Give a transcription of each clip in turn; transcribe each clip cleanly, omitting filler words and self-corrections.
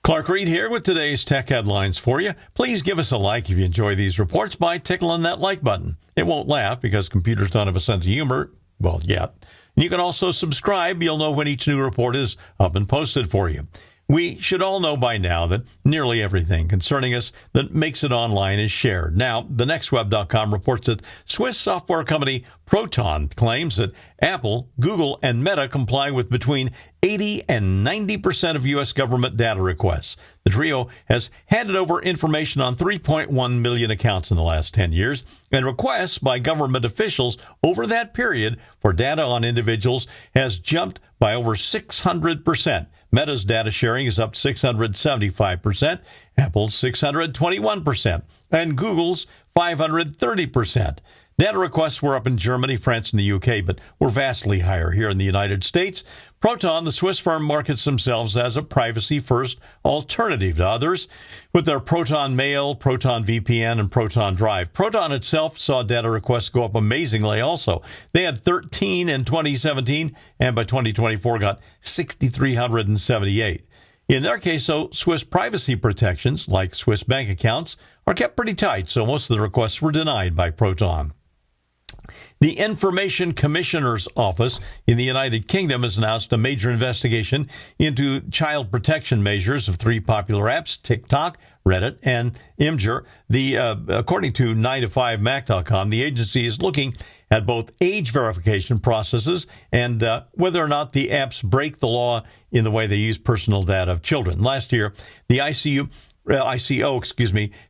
Clark Reid here with today's tech headlines for you. Please give us a like if you enjoy these reports by tickling that like button. It won't laugh because computers don't have a sense of humor, well, yet. And you can also subscribe. You'll know when each new report is up and posted for you. We should all know by now that nearly everything concerning us that makes it online is shared. Now, thenextweb.com reports that Swiss software company Proton claims that Apple, Google, and Meta comply with between 80 and 90% of U.S. government data requests. The trio has handed over information on 3.1 million accounts in the last 10 years, and requests by government officials over that period for data on individuals has jumped by over 600%. Meta's data sharing is up 675%, Apple's 621%, and Google's 530%. Data requests were up in Germany, France, and the UK, but were vastly higher here in the United States. Proton, the Swiss firm, markets themselves as a privacy-first alternative to others with their Proton Mail, Proton VPN, and Proton Drive. Proton itself saw data requests go up amazingly also. They had 13 in 2017, and by 2024 got 6,378. In their case, though, Swiss privacy protections, like Swiss bank accounts, are kept pretty tight, so most of the requests were denied by Proton. The Information Commissioner's Office in the United Kingdom has announced a major investigation into child protection measures of three popular apps, TikTok, Reddit, and Imgur. According to 9to5Mac.com, the agency is looking at both age verification processes and whether or not the apps break the law in the way they use personal data of children. Last year, the ICO,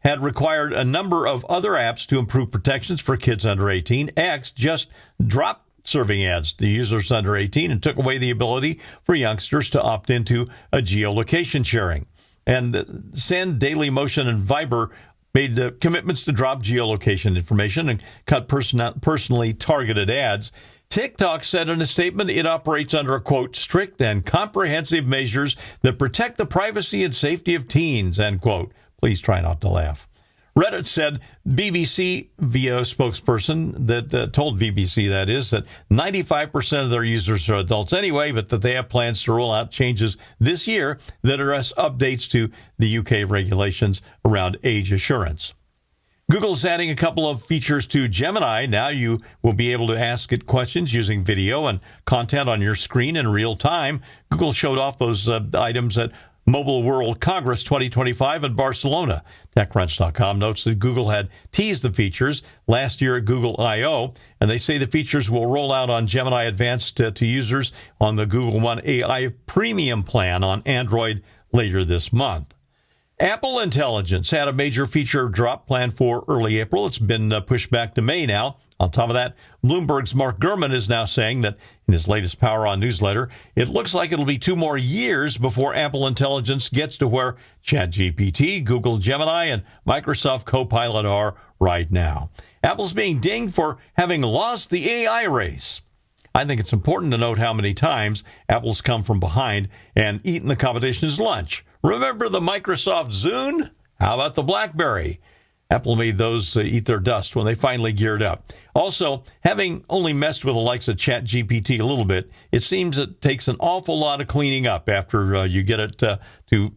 had required a number of other apps to improve protections for kids under 18. X just dropped serving ads to users under 18 and took away the ability for youngsters to opt into a geolocation sharing. And Send, Dailymotion, and Viber made commitments to drop geolocation information and cut personally targeted ads. TikTok said in a statement it operates under, quote, strict and comprehensive measures that protect the privacy and safety of teens, end quote. Please try not to laugh. Reddit said BBC via a spokesperson that told BBC, that is, that 95% of their users are adults anyway, but that they have plans to roll out changes this year that address updates to the UK regulations around age assurance. Google's adding a couple of features to Gemini. Now you will be able to ask it questions using video and content on your screen in real time. Google showed off those items at Mobile World Congress 2025 in Barcelona. TechCrunch.com notes that Google had teased the features last year at Google I/O, and they say the features will roll out on Gemini Advanced to users on the Google One AI Premium plan on Android later this month. Apple Intelligence had a major feature drop planned for early April. It's been pushed back to May now. On top of that, Bloomberg's Mark Gurman is now saying that in his latest Power On newsletter, it looks like it'll be 2 more years before Apple Intelligence gets to where ChatGPT, Google Gemini, and Microsoft Copilot are right now. Apple's being dinged for having lost the AI race. I think it's important to note how many times Apple's come from behind and eaten the competition's lunch. Remember the Microsoft Zune? How about the BlackBerry? Apple made those eat their dust when they finally geared up. Also, having only messed with the likes of ChatGPT a little bit, it seems it takes an awful lot of cleaning up after you get it to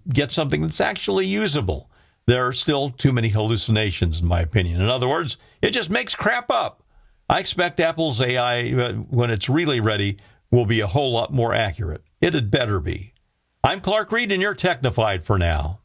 get something that's actually usable. There are still too many hallucinations, in my opinion. In other words, it just makes crap up. I expect Apple's AI, when it's really ready, will be a whole lot more accurate. It had better be. I'm Clark Reid, and you're Technified for now.